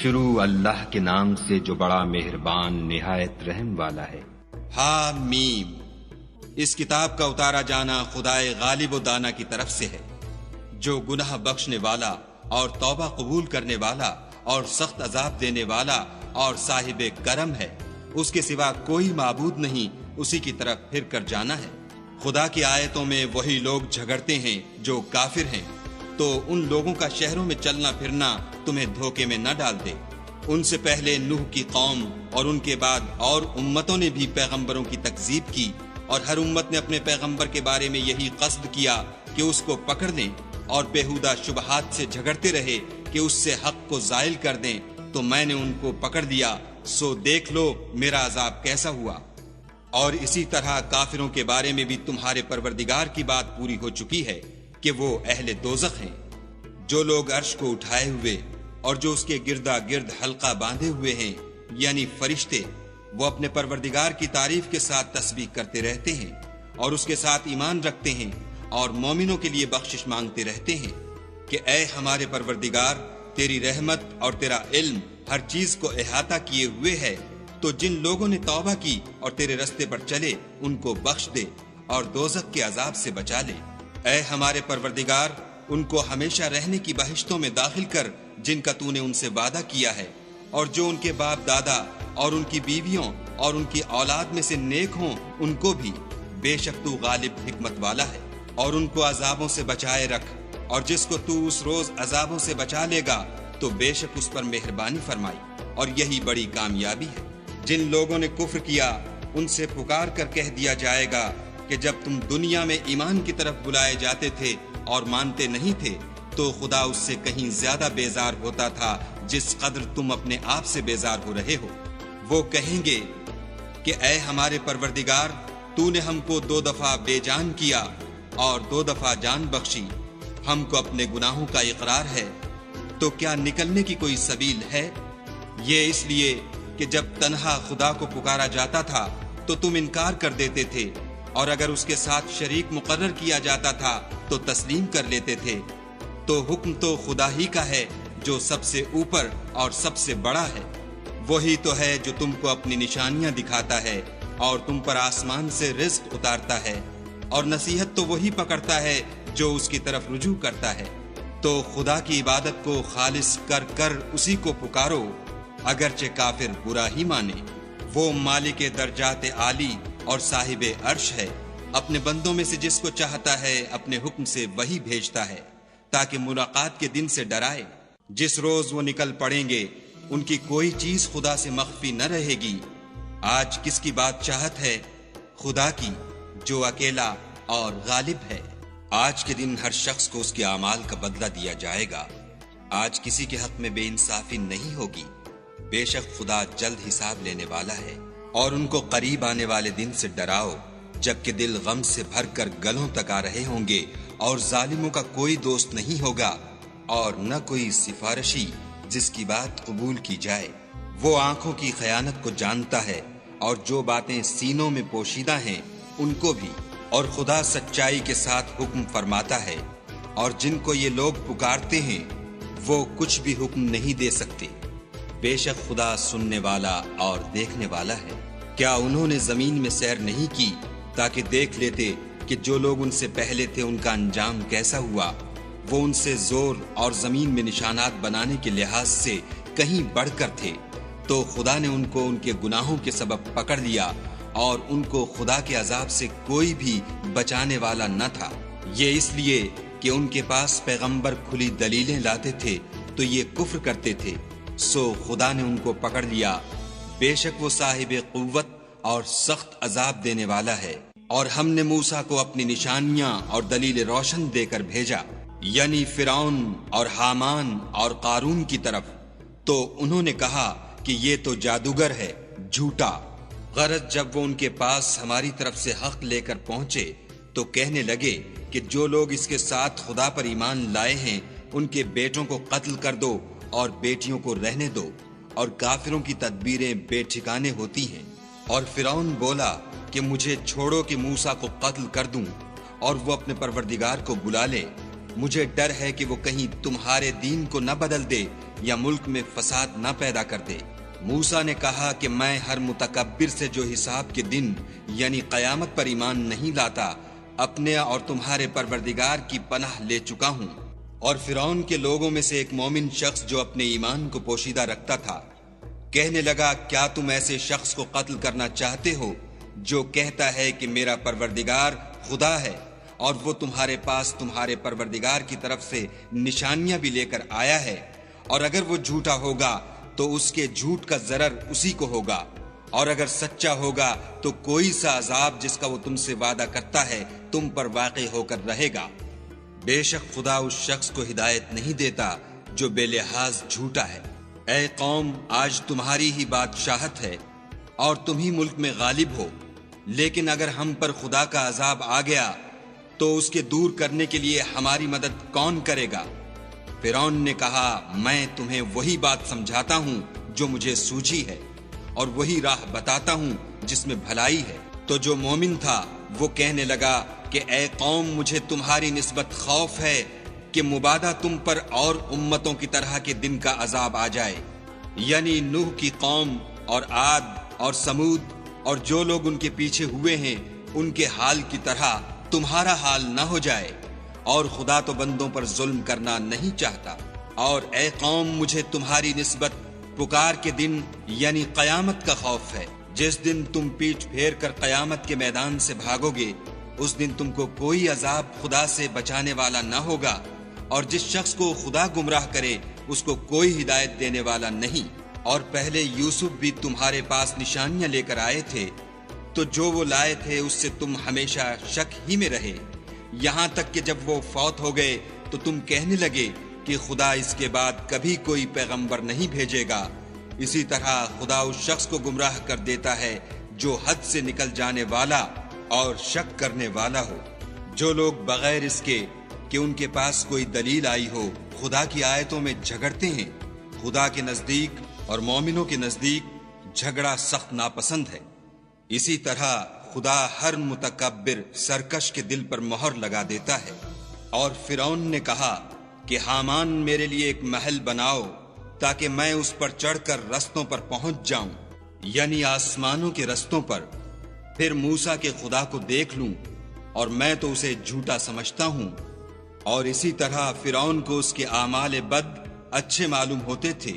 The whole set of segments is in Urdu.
شروع اللہ کے نام سے جو بڑا مہربان نہایت رحم والا ہے۔ حامیم، اس کتاب کا اتارا جانا خدائے غالب و دانا کی طرف سے ہے، جو گناہ بخشنے والا اور توبہ قبول کرنے والا اور سخت عذاب دینے والا اور صاحب کرم ہے۔ اس کے سوا کوئی معبود نہیں، اسی کی طرف پھر کر جانا ہے۔ خدا کی آیتوں میں وہی لوگ جھگڑتے ہیں جو کافر ہیں، تو ان لوگوں کا شہروں میں چلنا پھرنا تمہیں دھوکے میں نہ ڈال دے۔ ان سے پہلے نوح کی قوم اور ان کے بعد اور امتوں نے بھی پیغمبروں کی تکذیب کی، اور ہر امت نے اپنے پیغمبر کے بارے میں یہی قصد کیا کہ اس کو پکڑ لیں، اور بےہودہ شبہات سے جھگڑتے رہے کہ اس سے حق کو زائل کر دیں، تو میں نے ان کو پکڑ لیا، سو دیکھ لو میرا عذاب کیسا ہوا۔ اور اسی طرح کافروں کے بارے میں بھی تمہارے پروردگار کی بات پوری ہو چکی ہے کہ وہ اہل دوزخ ہیں۔ جو لوگ عرش کو اٹھائے ہوئے اور جو اس کے گردا گرد حلقہ باندھے ہوئے ہیں، یعنی فرشتے، وہ اپنے پروردگار کی تعریف کے ساتھ تسبیح کرتے رہتے ہیں اور اس کے ساتھ ایمان رکھتے ہیں اور مومنوں کے لیے بخشش مانگتے رہتے ہیں کہ اے ہمارے پروردگار، تیری رحمت اور تیرا علم ہر چیز کو احاطہ کیے ہوئے ہے، تو جن لوگوں نے توبہ کی اور تیرے رستے پر چلے ان کو بخش دے اور دوزخ کے عذاب سے بچا لے۔ اے ہمارے پروردگار، ان کو ہمیشہ رہنے کی بہشتوں میں داخل کر جن کا تو نے ان سے وعدہ کیا ہے، اور جو ان کے باپ دادا اور ان کی بیویوں اور ان کی اولاد میں سے نیک ہوں ان کو بھی، بے شک تو غالب حکمت والا ہے۔ اور ان کو عذابوں سے بچائے رکھ، اور جس کو تو اس روز عذابوں سے بچا لے گا تو بے شک اس پر مہربانی فرمائی، اور یہی بڑی کامیابی ہے۔ جن لوگوں نے کفر کیا ان سے پکار کر کہہ دیا جائے گا کہ جب تم دنیا میں ایمان کی طرف بلائے جاتے تھے اور مانتے نہیں تھے تو خدا اس سے کہیں زیادہ بیزار ہوتا تھا جس قدر تم اپنے آپ سے بیزار ہو رہے ہو۔ وہ کہیں گے کہ اے ہمارے پروردگار، تو نے ہم کو 2 دفعہ بے جان کیا اور 2 دفعہ جان بخشی، ہم کو اپنے گناہوں کا اقرار ہے، تو کیا نکلنے کی کوئی سبیل ہے؟ یہ اس لیے کہ جب تنہا خدا کو پکارا جاتا تھا تو تم انکار کر دیتے تھے، اور اگر اس کے ساتھ شریک مقرر کیا جاتا تھا تو تسلیم کر لیتے تھے۔ تو حکم تو خدا ہی کا ہے جو سب سے اوپر اور سب سے بڑا ہے۔ وہی تو ہے جو تم کو اپنی نشانیاں دکھاتا ہے اور تم پر آسمان سے رزق اتارتا ہے، اور نصیحت تو وہی پکڑتا ہے جو اس کی طرف رجوع کرتا ہے۔ تو خدا کی عبادت کو خالص کر کر اسی کو پکارو، اگرچہ کافر برا ہی مانے۔ وہ مالک درجات عالی اور صاحب عرش ہے، اپنے بندوں میں سے جس کو چاہتا ہے اپنے حکم سے وہی بھیجتا ہے، تاکہ ملاقات کے دن سے ڈرائے۔ جس روز وہ نکل پڑیں گے ان کی کوئی چیز خدا سے مخفی نہ رہے گی۔ آج کس کی بات چاہت ہے؟ خدا کی، جو اکیلا اور غالب ہے۔ آج کے دن ہر شخص کو اس کے اعمال کا بدلہ دیا جائے گا۔ آج کسی کے حق میں بے انصافی نہیں ہوگی، بے شک خدا جلد حساب لینے والا ہے۔ اور ان کو قریب آنے والے دن سے ڈراؤ جبکہ دل غم سے بھر کر گلوں تک آ رہے ہوں گے، اور ظالموں کا کوئی دوست نہیں ہوگا اور نہ کوئی سفارشی جس کی بات قبول کی جائے۔ وہ آنکھوں کی خیانت کو جانتا ہے اور جو باتیں سینوں میں پوشیدہ ہیں ان کو بھی، اور خدا سچائی کے ساتھ حکم فرماتا ہے، اور جن کو یہ لوگ پکارتے ہیں وہ کچھ بھی حکم نہیں دے سکتے۔ بے شک خدا سننے والا اور دیکھنے والا ہے۔ کیا انہوں نے زمین میں سیر نہیں کی تاکہ دیکھ لیتے کہ جو لوگ ان سے پہلے تھے ان کا انجام کیسا ہوا؟ وہ ان سے زور اور زمین میں نشانات بنانے کے لحاظ سے کہیں بڑھ کر تھے، تو خدا نے ان کو ان کے گناہوں کے سبب پکڑ لیا، اور ان کو خدا کے عذاب سے کوئی بھی بچانے والا نہ تھا۔ یہ اس لیے کہ ان کے پاس پیغمبر کھلی دلیلیں لاتے تھے تو یہ کفر کرتے تھے، سو خدا نے ان کو پکڑ لیا۔ بے شک وہ صاحب قوت اور سخت عذاب دینے والا ہے۔ اور ہم نے موسیٰ کو اپنی نشانیاں اور دلیل روشن دے کر بھیجا، یعنی فرعون اور حامان اور قارون کی طرف، تو انہوں نے کہا کہ یہ تو جادوگر ہے، جھوٹا۔ غرض جب وہ ان کے پاس ہماری طرف سے حق لے کر پہنچے تو کہنے لگے کہ جو لوگ اس کے ساتھ خدا پر ایمان لائے ہیں ان کے بیٹوں کو قتل کر دو اور بیٹیوں کو رہنے دو، اور کافروں کی تدبیریں بے ٹھکانے ہوتی ہیں۔ اور فرعون بولا کہ مجھے چھوڑو کہ موسیٰ کو قتل کر دوں اور وہ اپنے پروردگار کو بلا لے۔ مجھے ڈر ہے کہ وہ کہیں تمہارے دین کو نہ بدل دے یا ملک میں فساد نہ پیدا کر دے۔ موسیٰ نے کہا کہ میں ہر متکبر سے جو حساب کے دن یعنی قیامت پر ایمان نہیں لاتا اپنے اور تمہارے پروردگار کی پناہ لے چکا ہوں۔ اور فرعون کے لوگوں میں سے ایک مومن شخص جو اپنے ایمان کو پوشیدہ رکھتا تھا کہنے لگا، کیا تم ایسے شخص کو قتل کرنا چاہتے ہو جو کہتا ہے کہ میرا پروردگار خدا ہے اور وہ تمہارے پاس تمہارے پروردگار کی طرف سے نشانیاں بھی لے کر آیا ہے، اور اگر وہ جھوٹا ہوگا تو اس کے جھوٹ کا ضرر اسی کو ہوگا، اور اگر سچا ہوگا تو کوئی سا عذاب جس کا وہ تم سے وعدہ کرتا ہے تم پر واقع ہو کر رہے گا۔ بے شک خدا اس شخص کو ہدایت نہیں دیتا جو بے لحاظ جھوٹا ہے۔ اے قوم، آج تمہاری ہی بادشاہت ہے اور تم ہی ملک میں غالب ہو، لیکن اگر ہم پر خدا کا عذاب آ گیا تو اس کے دور کرنے کے لیے ہماری مدد کون کرے گا؟ فرعون نے کہا، میں تمہیں وہی بات سمجھاتا ہوں جو مجھے سوجھی ہے اور وہی راہ بتاتا ہوں جس میں بھلائی ہے۔ تو جو مومن تھا وہ کہنے لگا کہ اے قوم، مجھے تمہاری نسبت خوف ہے کہ مبادہ تم پر اور امتوں کی طرح کے دن کا عذاب آ جائے، یعنی نوح کی قوم اور عاد اور سمود اور جو لوگ ان کے پیچھے ہوئے ہیں ان کے حال کی طرح تمہارا حال نہ ہو جائے، اور خدا تو بندوں پر ظلم کرنا نہیں چاہتا۔ اور اے قوم، مجھے تمہاری نسبت پکار کے دن یعنی قیامت کا خوف ہے۔ جس دن تم پیٹھ پھیر کر قیامت کے میدان سے بھاگو گے اس دن تم کو کوئی عذاب خدا سے بچانے والا نہ ہوگا، اور جس شخص کو خدا گمراہ کرے اس کو کوئی ہدایت دینے والا نہیں۔ اور پہلے یوسف بھی تمہارے پاس نشانیاں لے کر آئے تھے، تو جو وہ لائے تھے اس سے تم ہمیشہ شک ہی میں رہے، یہاں تک کہ جب وہ فوت ہو گئے تو تم کہنے لگے کہ خدا اس کے بعد کبھی کوئی پیغمبر نہیں بھیجے گا۔ اسی طرح خدا اس شخص کو گمراہ کر دیتا ہے جو حد سے نکل جانے والا اور شک کرنے والا ہو۔ جو لوگ بغیر اس کے کہ ان کے پاس کوئی دلیل آئی ہو خدا کی آیتوں میں جھگڑتے ہیں، خدا کے نزدیک اور مومنوں کے نزدیک جھگڑا سخت ناپسند ہے۔ اسی طرح خدا ہر متکبر سرکش کے دل پر مہر لگا دیتا ہے۔ اور فرعون نے کہا کہ حامان میرے لیے ایک محل بناؤ تاکہ میں اس پر چڑھ کر رستوں پر پہنچ جاؤں، یعنی آسمانوں کے رستوں پر، پھر موسیٰ کے خدا کو دیکھ لوں، اور میں تو اسے جھوٹا سمجھتا ہوں۔ اور اسی طرح فرعون کو اس کے اعمال بد اچھے معلوم ہوتے تھے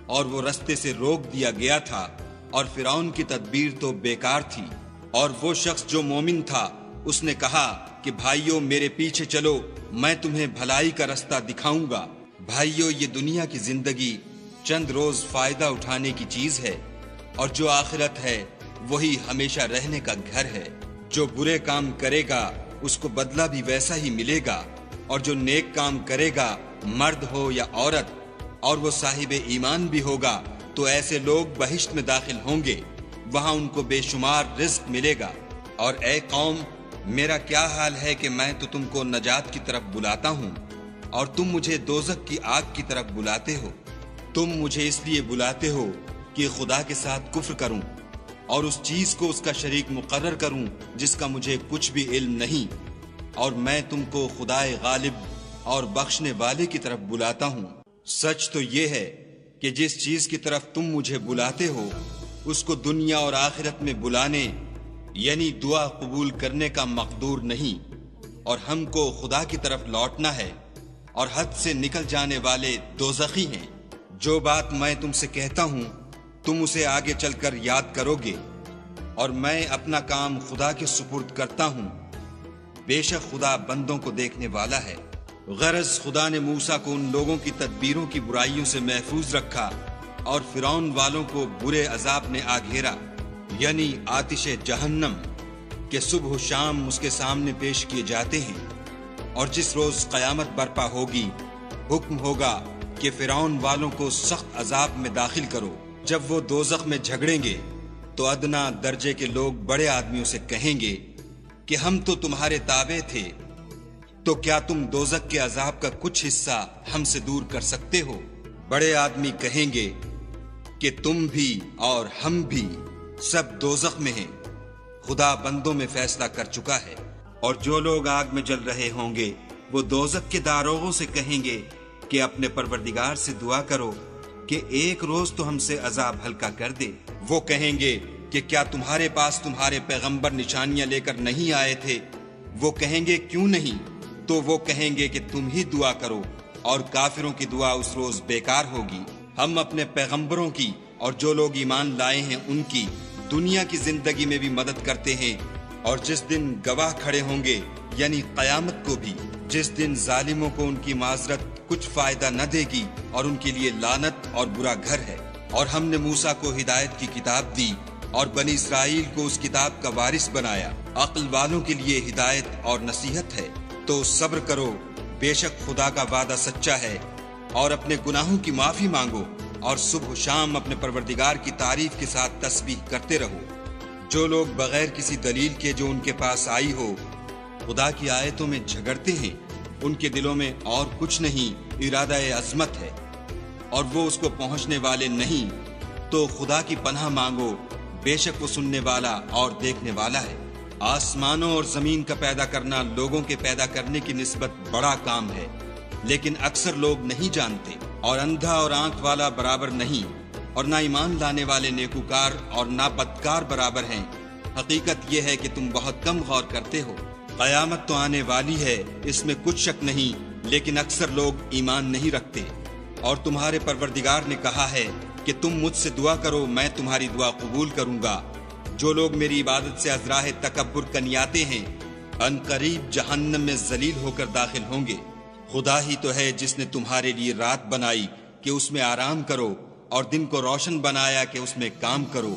اور وہ رستے سے روک دیا گیا تھا، اور فرعون کی تدبیر تو بیکار تھی۔ اور وہ شخص جو مومن تھا اس نے کہا کہ بھائیو میرے پیچھے چلو، میں تمہیں بھلائی کا رستہ دکھاؤں گا۔ بھائیو، یہ دنیا کی زندگی چند روز فائدہ اٹھانے کی چیز ہے، اور جو آخرت ہے وہی ہمیشہ رہنے کا گھر ہے۔ جو برے کام کرے گا اس کو بدلہ بھی ویسا ہی ملے گا، اور جو نیک کام کرے گا مرد ہو یا عورت اور وہ صاحب ایمان بھی ہوگا تو ایسے لوگ بہشت میں داخل ہوں گے، وہاں ان کو بے شمار رزق ملے گا۔ اور اے قوم، میرا کیا حال ہے کہ میں تو تم کو نجات کی طرف بلاتا ہوں اور تم مجھے دوزخ کی آگ کی طرف بلاتے ہو۔ تم مجھے اس لیے بلاتے ہو کہ خدا کے ساتھ کفر کروں اور اس چیز کو اس کا شریک مقرر کروں جس کا مجھے کچھ بھی علم نہیں، اور میں تم کو خدائے غالب اور بخشنے والے کی طرف بلاتا ہوں۔ سچ تو یہ ہے کہ جس چیز کی طرف تم مجھے بلاتے ہو اس کو دنیا اور آخرت میں بلانے یعنی دعا قبول کرنے کا مقدور نہیں، اور ہم کو خدا کی طرف لوٹنا ہے، اور حد سے نکل جانے والے دوزخی ہیں۔ جو بات میں تم سے کہتا ہوں تم اسے آگے چل کر یاد کرو گے، اور میں اپنا کام خدا کے سپرد کرتا ہوں، بے شک خدا بندوں کو دیکھنے والا ہے۔ غرض خدا نے موسیٰ کو ان لوگوں کی تدبیروں کی برائیوں سے محفوظ رکھا، اور فرعون والوں کو برے عذاب نے آ گھیرا، یعنی آتش جہنم کہ صبح و شام اس کے سامنے پیش کیے جاتے ہیں۔ اور جس روز قیامت برپا ہوگی حکم ہوگا کہ فرعون والوں کو سخت عذاب میں داخل کرو۔ جب وہ دوزخ میں جھگڑیں گے تو ادنا درجے کے لوگ بڑے آدمیوں سے کہیں گے کہ ہم تو تمہارے تابع تھے، تو کیا تم دوزخ کے عذاب کا کچھ حصہ ہم سے دور کر سکتے ہو؟ بڑے آدمی کہیں گے کہ تم بھی اور ہم بھی سب دوزخ میں ہیں، خدا بندوں میں فیصلہ کر چکا ہے۔ اور جو لوگ آگ میں جل رہے ہوں گے وہ دوزخ کے داروغوں سے کہیں گے کہ اپنے پروردگار سے دعا کرو کہ ایک روز تو ہم سے عذاب ہلکا کر دے۔ وہ کہیں گے کہ کیا تمہارے پاس تمہارے پیغمبر نشانیاں لے کر نہیں آئے تھے؟ وہ کہیں گے کیوں نہیں؟ تو وہ کہیں گے کہ تم ہی دعا کرو، اور کافروں کی دعا اس روز بیکار ہوگی۔ ہم اپنے پیغمبروں کی اور جو لوگ ایمان لائے ہیں ان کی دنیا کی زندگی میں بھی مدد کرتے ہیں، اور جس دن گواہ کھڑے ہوں گے یعنی قیامت کو بھی، جس دن ظالموں کو ان کی معذرت کچھ فائدہ نہ دے گی اور ان کے لیے لعنت اور برا گھر ہے۔ اور ہم نے موسیٰ کو ہدایت کی کتاب دی اور بنی اسرائیل کو اس کتاب کا وارث بنایا۔ عقل والوں کے لیے ہدایت اور نصیحت ہے، تو صبر کرو، بے شک خدا کا وعدہ سچا ہے، اور اپنے گناہوں کی معافی مانگو، اور صبح و شام اپنے پروردگار کی تعریف کے ساتھ تسبیح کرتے رہو۔ جو لوگ بغیر کسی دلیل کے جو ان کے پاس آئی ہو خدا کی آیتوں میں جھگڑتے ہیں، ان کے دلوں میں اور کچھ نہیں، ارادہ عظمت ہے، اور وہ اس کو پہنچنے والے نہیں، تو خدا کی پناہ مانگو، بے شک وہ سننے والا اور دیکھنے والا ہے۔ آسمانوں اور زمین کا پیدا کرنا لوگوں کے پیدا کرنے کی نسبت بڑا کام ہے، لیکن اکثر لوگ نہیں جانتے۔ اور اندھا اور آنکھ والا برابر نہیں، اور نہ ایمان لانے والے نیکوکار اور نہ بدکار برابر ہیں۔ حقیقت یہ ہے کہ تم بہت کم غور کرتے ہو۔ قیامت تو آنے والی ہے، اس میں کچھ شک نہیں، لیکن اکثر لوگ ایمان نہیں رکھتے۔ اور تمہارے پروردگار نے کہا ہے کہ تم مجھ سے دعا کرو، میں تمہاری دعا قبول کروں گا۔ جو لوگ میری عبادت سے از راہ تکبر کنیاتے ہیں، ان قریب جہنم میں ذلیل ہو کر داخل ہوں گے۔ خدا ہی تو ہے جس نے تمہارے لیے رات بنائی کہ اس میں آرام کرو، اور دن کو روشن بنایا کہ اس میں کام کرو۔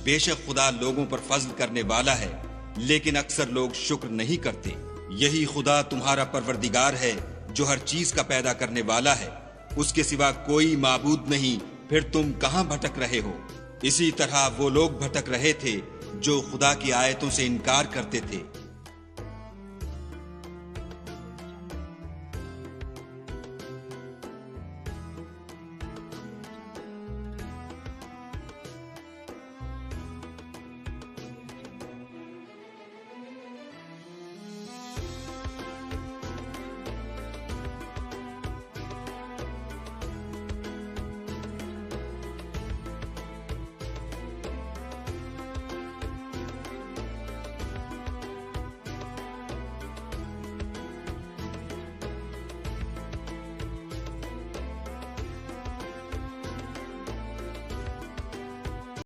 بے شک خدا لوگوں پر فضل کرنے والا ہے، لیکن اکثر لوگ شکر نہیں کرتے۔ یہی خدا تمہارا پروردگار ہے جو ہر چیز کا پیدا کرنے والا ہے، اس کے سوا کوئی معبود نہیں، پھر تم کہاں بھٹک رہے ہو؟ اسی طرح وہ لوگ بھٹک رہے تھے جو خدا کی آیتوں سے انکار کرتے تھے۔